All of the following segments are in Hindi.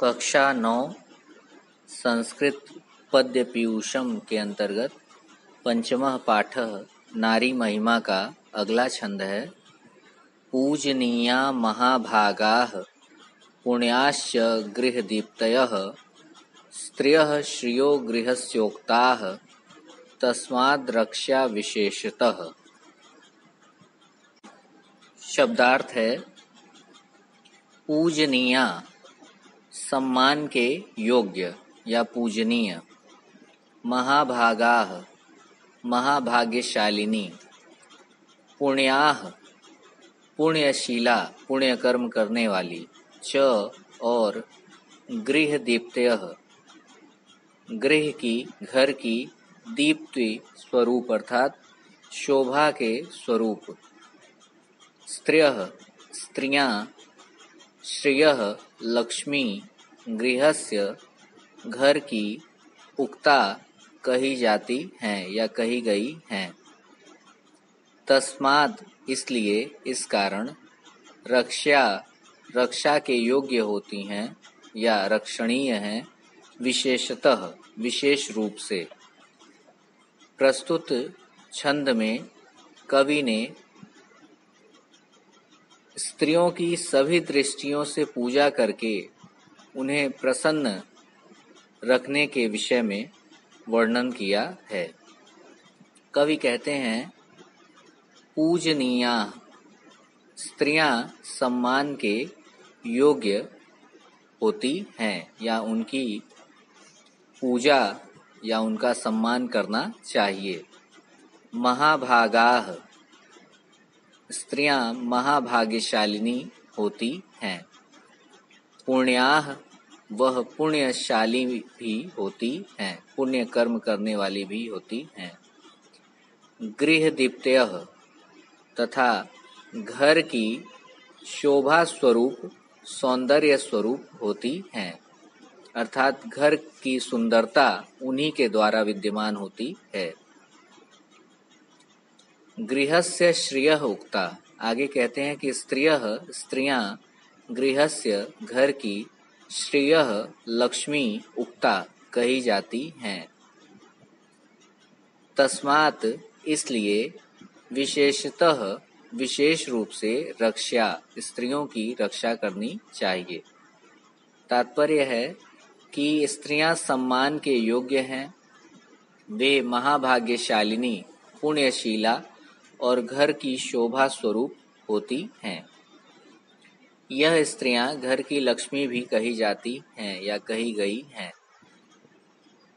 कक्षा 9 संस्कृत पद्य पीयूषम के अंतर्गत पंचमः पाठः नारी महिमा का अगला छंद है। पूजनीया महाभागाः पुण्याश्च गृहदीप्तयः स्त्रियः श्रियो गृहस्योक्ताः तस्माद् रक्षा विशेषतः। शब्दार्थ है पूजनीया सम्मान के योग्य या पूजनीय, महाभागाः महाभाग्यशालिनी, पुण्याः पुण्यशीला पुण्य कर्म करने वाली, च और गृहदीप्तयः गृह की घर की, दीप्ति स्वरूप अर्थात शोभा के स्वरूप, स्त्रियः स्त्रियां, श्रियः लक्ष्मी गृहस्य घर की, उक्ता कही जाती हैं या कही गई हैं। तस्माद् इसलिए इस कारण, रक्षा के योग्य होती हैं या रक्षणीय हैं, विशेषतः विशेष रूप से। प्रस्तुत छंद में कवि ने स्त्रियों की सभी दृष्टियों से पूजा करके उन्हें प्रसन्न रखने के विषय में वर्णन किया है। कवि कहते हैं पूजनीया स्त्रियां सम्मान के योग्य होती हैं या उनकी पूजा या उनका सम्मान करना चाहिए। महाभागाः स्त्रियां महाभाग्यशालिनी होती हैं। पुण्याः वह पुण्यशाली भी होती हैं, पुण्य कर्म करने वाली भी होती हैं। गृहदीप्तयः तथा घर की शोभा स्वरूप सौंदर्य स्वरूप होती हैं, अर्थात घर की सुंदरता उन्हीं के द्वारा विद्यमान होती है। गृहस्य श्रियः उक्ता, आगे कहते हैं कि स्त्रियां गृहस्य घर की, श्रियः लक्ष्मी उक्ता कही जाती हैं। तस्मात् इसलिए, विशेषतः विशेष रूप से रक्षा स्त्रियों की रक्षा करनी चाहिए। तात्पर्य है कि स्त्रियां सम्मान के योग्य हैं, वे महाभाग्यशालिनी पुण्यशीला और घर की शोभा स्वरूप होती हैं। यह स्त्रियां घर की लक्ष्मी भी कही जाती हैं या कही गई हैं,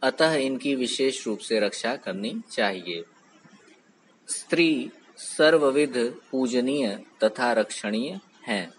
अतः इनकी विशेष रूप से रक्षा करनी चाहिए। स्त्री सर्वविध पूजनीय तथा रक्षणीय हैं।